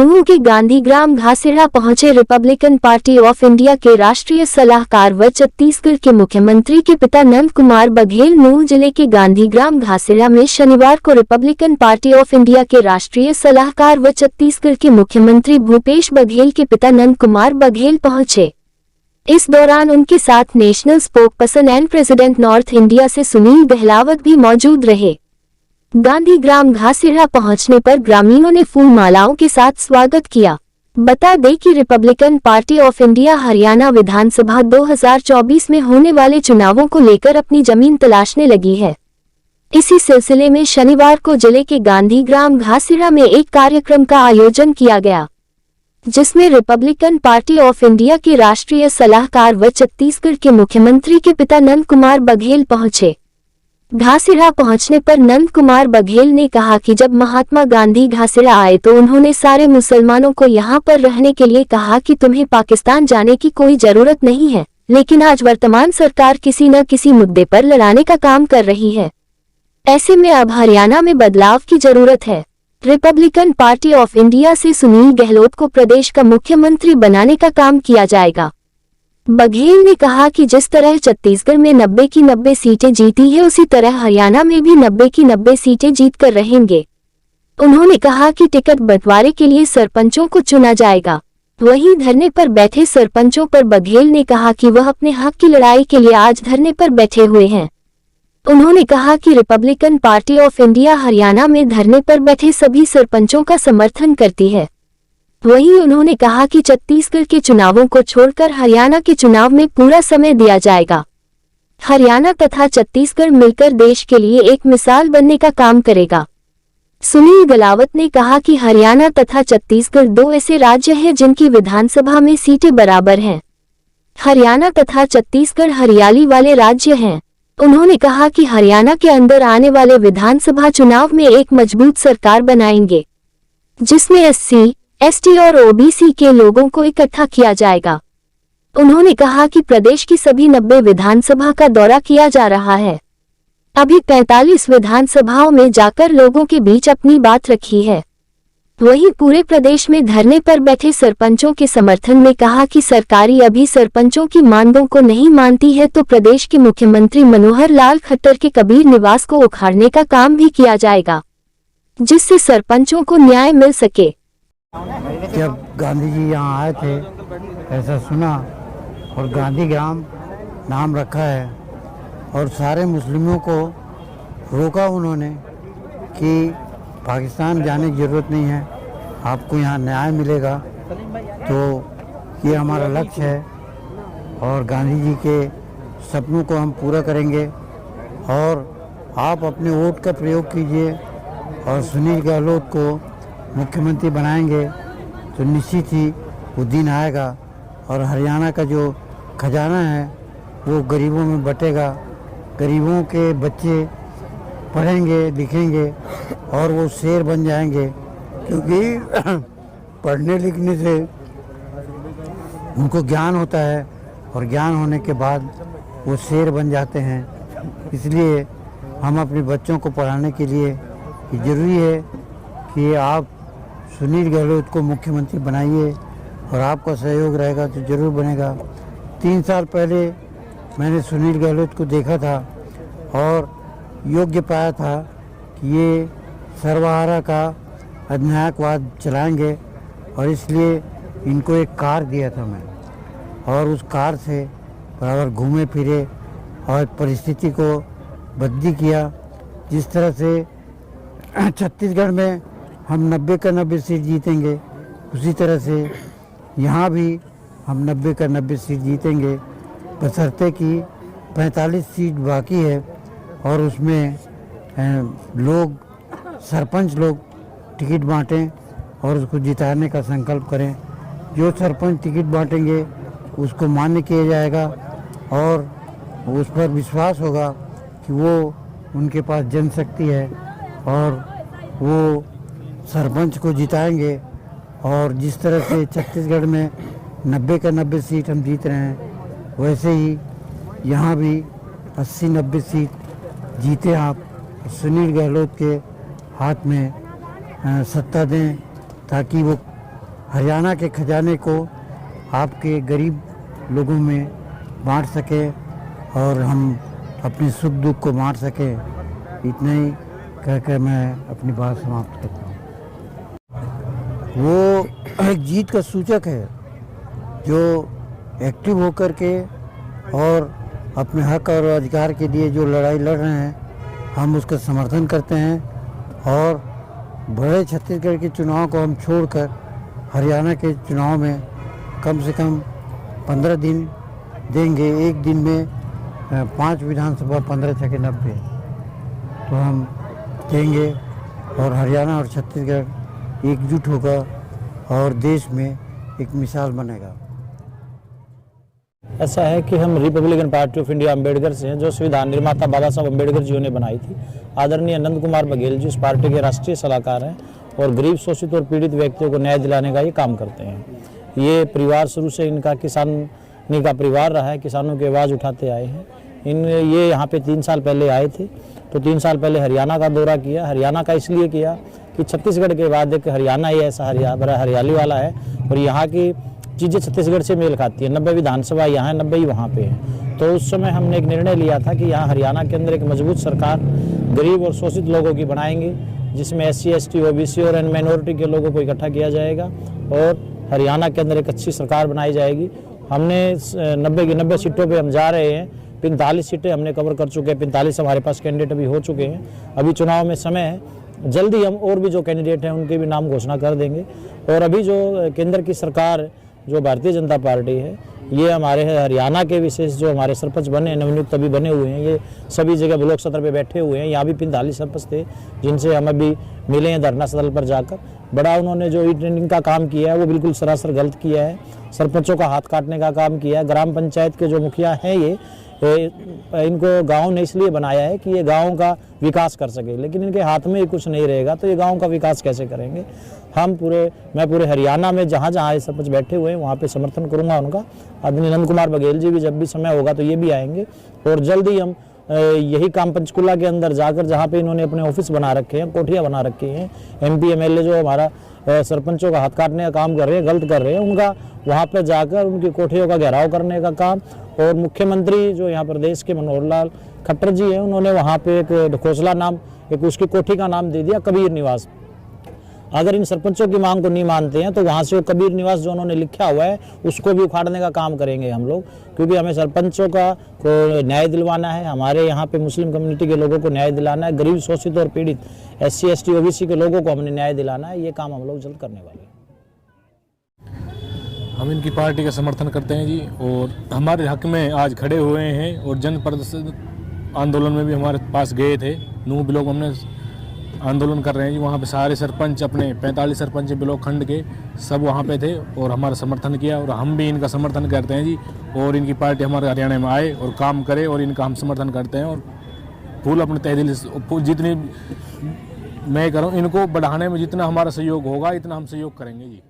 नूंह के गांधीग्राम घासिरा पहुंचे Republican Party of India के राष्ट्रीय सलाहकार व छत्तीसगढ़ के मुख्यमंत्री के पिता नंद कुमार बघेल। नूंह जिले के गांधीग्राम घासिरा में शनिवार को रिपब्लिकन पार्टी ऑफ इंडिया के राष्ट्रीय सलाहकार व छत्तीसगढ़ के मुख्यमंत्री भूपेश बघेल के पिता नंद कुमार बघेल पहुंचे। इस दौरान उनके साथ national spokesperson and president north India से सुनील गहलावत भी मौजूद रहे। गांधीग्राम घासिरा पहुंचने पर ग्रामीणों ने फूल मालाओं के साथ स्वागत किया। बता दें कि रिपब्लिकन पार्टी ऑफ इंडिया हरियाणा विधानसभा 2024 में होने वाले चुनावों को लेकर अपनी जमीन तलाशने लगी है। इसी सिलसिले में शनिवार को जिले के गांधीग्राम घासिरा में एक कार्यक्रम का आयोजन किया गया, जिसमें रिपब्लिकन पार्टी ऑफ इंडिया के राष्ट्रीय सलाहकार व छत्तीसगढ़ के मुख्यमंत्री के पिता नंद कुमार बघेल पहुंचे। घासिरा पहुंचने पर नंद कुमार बघेल ने कहा कि जब महात्मा गांधी घासिरा आए तो उन्होंने सारे मुसलमानों को यहां पर रहने के लिए कहा कि तुम्हें पाकिस्तान जाने की कोई जरूरत नहीं है, लेकिन आज वर्तमान सरकार किसी न किसी मुद्दे पर लड़ाने का काम कर रही है। ऐसे में अब हरियाणा में बदलाव की जरूरत है। रिपब्लिकन पार्टी ऑफ इंडिया से सुनील गहलोत को प्रदेश का मुख्यमंत्री बनाने का काम किया जाएगा। बघेल ने कहा कि जिस तरह छत्तीसगढ़ में 90 की 90 सीटें जीती है, उसी तरह हरियाणा में भी 90 की 90 सीटें जीत कर रहेंगे। उन्होंने कहा कि टिकट बंटवारे के लिए सरपंचों को चुना जाएगा। वहीं धरने पर बैठे सरपंचों पर बघेल ने कहा कि वह अपने हक की लड़ाई के लिए आज धरने पर बैठे हुए हैं। उन्होंने कहा कि रिपब्लिकन पार्टी ऑफ इंडिया हरियाणा में धरने पर बैठे सभी सरपंचों का समर्थन करती है। वहीं उन्होंने कहा कि छत्तीसगढ़ के चुनावों को छोड़कर हरियाणा के चुनाव में पूरा समय दिया जाएगा। हरियाणा तथा छत्तीसगढ़ मिलकर देश के लिए एक मिसाल बनने का काम करेगा। सुनील गहलावत ने कहा कि हरियाणा तथा छत्तीसगढ़ दो ऐसे राज्य हैं जिनकी विधानसभा में सीटें बराबर हैं। हरियाणा तथा छत्तीसगढ़ हरियाली वाले राज्य हैं। उन्होंने कहा कि हरियाणा के अंदर आने वाले विधानसभा चुनाव में एक मजबूत सरकार बनाएंगे, जिसमें SC, ST और OBC के लोगों को इकट्ठा किया जाएगा। उन्होंने कहा कि प्रदेश की सभी 90 विधानसभा का दौरा किया जा रहा है। अभी 45 विधानसभाओं में जाकर लोगों के बीच अपनी बात रखी है। वहीं पूरे प्रदेश में धरने पर बैठे सरपंचों के समर्थन में कहा कि सरकारी अभी सरपंचों की मांगों को नहीं मानती है, तो प्रदेश के मुख्यमंत्री मनोहर लाल खट्टर के कबीर निवास को उखाड़ने का काम भी किया जाएगा, जिससे सरपंचों को न्याय मिल सके। जब गांधी जी यहाँ आए थे ऐसा सुना और गांधीग्राम नाम रखा है और सारे मुस्लिमों को रोका उन्होंने कि पाकिस्तान जाने की ज़रूरत नहीं है, आपको यहाँ न्याय मिलेगा। तो ये हमारा लक्ष्य है और गांधी जी के सपनों को हम पूरा करेंगे और आप अपने वोट का प्रयोग कीजिए और सुनील गहलोत को मुख्यमंत्री बनाएंगे तो निश्चित ही वो दिन आएगा और हरियाणा का जो खजाना है वो गरीबों में बटेगा। गरीबों के बच्चे पढ़ेंगे लिखेंगे और वो शेर बन जाएंगे, क्योंकि पढ़ने लिखने से उनको ज्ञान होता है और ज्ञान होने के बाद वो शेर बन जाते हैं। इसलिए हम अपने बच्चों को पढ़ाने के लिए ज़रूरी है कि आप सुनील गहलोत को मुख्यमंत्री बनाइए और आपका सहयोग रहेगा तो ज़रूर बनेगा। 3 साल पहले मैंने सुनील गहलोत को देखा था और योग्य पाया था कि ये सर्वहारा का अधिनायकवाद चलाएंगे और इसलिए इनको एक कार दिया था मैं, और उस कार से बराबर घूमे फिरे और परिस्थिति को बदली किया। जिस तरह से छत्तीसगढ़ में हम 90 का 90 सीट जीतेंगे, उसी तरह से यहाँ भी हम 90 का 90 सीट जीतेंगे, बशर्ते कि 45 सीट बाकी है और उसमें लोग सरपंच लोग टिकट बांटें और उसको जिताने का संकल्प करें। जो सरपंच टिकट बांटेंगे उसको मान्य किया जाएगा और उस पर विश्वास होगा कि वो उनके पास जनशक्ति है और वो सरपंच को जिताएंगे। और जिस तरह से छत्तीसगढ़ में 90 का 90 सीट हम जीत रहे हैं, वैसे ही यहाँ भी 80-90 सीट जीते आप, सुनील गहलोत के हाथ में सत्ता दें ताकि वो हरियाणा के खजाने को आपके गरीब लोगों में बांट सके और हम अपने सुख दुख को बांट सके, इतना ही कहकर मैं अपनी बात समाप्त करता हूँ। वो एक जीत का सूचक है जो एक्टिव होकर के और अपने हक और अधिकार के लिए जो लड़ाई लड़ रहे हैं, हम उसका समर्थन करते हैं। और बड़े छत्तीसगढ़ के चुनाव को हम छोड़कर हरियाणा के चुनाव में कम से कम 15 दिन देंगे। एक दिन में 5 विधानसभा 15 छके 90 तो हम देंगे और हरियाणा और छत्तीसगढ़ एकजुट होगा और देश में एक मिसाल बनेगा। ऐसा है कि हम Republican Party of India Ambedkar से हैं, जो संविधान निर्माता बाबा साहब अम्बेडकर जी ने बनाई थी। आदरणीय नंद कुमार बघेल जी उस पार्टी के राष्ट्रीय सलाहकार हैं और गरीब शोषित और पीड़ित व्यक्तियों को न्याय दिलाने का ये काम करते हैं। ये परिवार शुरू से इनका किसानी का परिवार रहा है, किसानों की आवाज़ उठाते आए हैं। ये यहाँ पे 3 साल पहले आए थे, तो 3 साल पहले हरियाणा का दौरा किया। हरियाणा का इसलिए किया कि छत्तीसगढ़ के बाद एक हरियाणा ही ऐसा बड़ा हरियाली वाला है और यहाँ की चीज़ें छत्तीसगढ़ से मेल खाती है। 90 विधानसभा यहाँ है, 90 ही वहाँ पे है। तो उस समय हमने एक निर्णय लिया था कि यहाँ हरियाणा के अंदर एक मजबूत सरकार गरीब और शोषित लोगों की बनाएंगे, जिसमें SC ST OBC और माइनॉरिटी के लोगों को इकट्ठा किया जाएगा और हरियाणा के अंदर एक अच्छी सरकार बनाई जाएगी। हमने 90 की 90 सीटों पे हम जा रहे हैं। 45 सीटें हमने कवर कर चुके हैं, 45 हमारे पास कैंडिडेट अभी हो चुके हैं। अभी चुनाव में समय है, जल्दी हम और भी जो कैंडिडेट हैं उनके भी नाम घोषणा कर देंगे। और अभी जो केंद्र की सरकार जो भारतीय जनता पार्टी है, ये हमारे हरियाणा के विशेष जो हमारे सरपंच बने नवनियुक्त अभी बने हुए हैं, ये सभी जगह ब्लॉक सत्र पे बैठे हुए हैं। यहाँ भी 45 सरपंच थे जिनसे हम अभी मिले हैं धरना स्थल पर जाकर। बड़ा उन्होंने जो ई ट्रेनिंग का काम किया है वो बिल्कुल सरासर गलत किया है। सरपंचों का हाथ काटने का काम किया है। ग्राम पंचायत के जो मुखिया हैं ये इनको गांव ने इसलिए बनाया है कि ये गांव का विकास कर सके, लेकिन इनके हाथ में ही कुछ नहीं रहेगा तो ये गांव का विकास कैसे करेंगे। मैं पूरे हरियाणा में जहाँ जहाँ सरपंच बैठे हुए हैं वहाँ पे समर्थन करूँगा उनका। आदरणीय नंद कुमार बघेल जी भी जब भी समय होगा तो ये भी आएंगे और जल्दी हम यही काम पंचकुला के अंदर जाकर, जहाँ पे इन्होंने अपने ऑफिस बना रखे हैं, कोठियाँ बना रखी हैं, MP MLA जो हमारा सरपंचों का हाथ काटने का काम कर रहे हैं, गलत कर रहे हैं, उनका वहाँ पे जाकर उनकी कोठियों का घेराव करने का काम। और मुख्यमंत्री जो यहाँ प्रदेश के मनोहर लाल खट्टर जी हैं, उन्होंने वहाँ पे एक ढकोसला नाम, एक उसकी कोठी का नाम दे दिया कबीर निवास। अगर इन सरपंचों की मांग को नहीं मानते हैं तो वहाँ से वो कबीर निवास जो उन्होंने लिखा हुआ है उसको भी उखाड़ने का काम करेंगे हम लोग, क्योंकि हमें सरपंचों को न्याय दिलवाना है। हमारे यहाँ पे मुस्लिम कम्युनिटी के लोगों को न्याय दिलाना है, गरीब शोषित और पीड़ित SC ST OBC के लोगों को हमने न्याय दिलाना है। ये काम हम लोग जल्द करने वाले हैं। हम इनकी पार्टी का समर्थन करते हैं जी और हमारे हक में आज खड़े हुए हैं और जन प्रदर्शन आंदोलन में भी हमारे पास गए थे। नूह ब्लॉक हमने आंदोलन कर रहे हैं जी, वहाँ पे सारे सरपंच अपने 45 सरपंच ब्लॉक खंड के सब वहाँ पे थे और हमारा समर्थन किया और हम भी इनका समर्थन करते हैं जी। और इनकी पार्टी हमारे हरियाणा में आए और काम करे और इनका हम समर्थन करते हैं और फूल अपने तहे दिल से जितनी मैं करूँ इनको बढ़ाने में जितना हमारा सहयोग होगा इतना हम सहयोग करेंगे जी।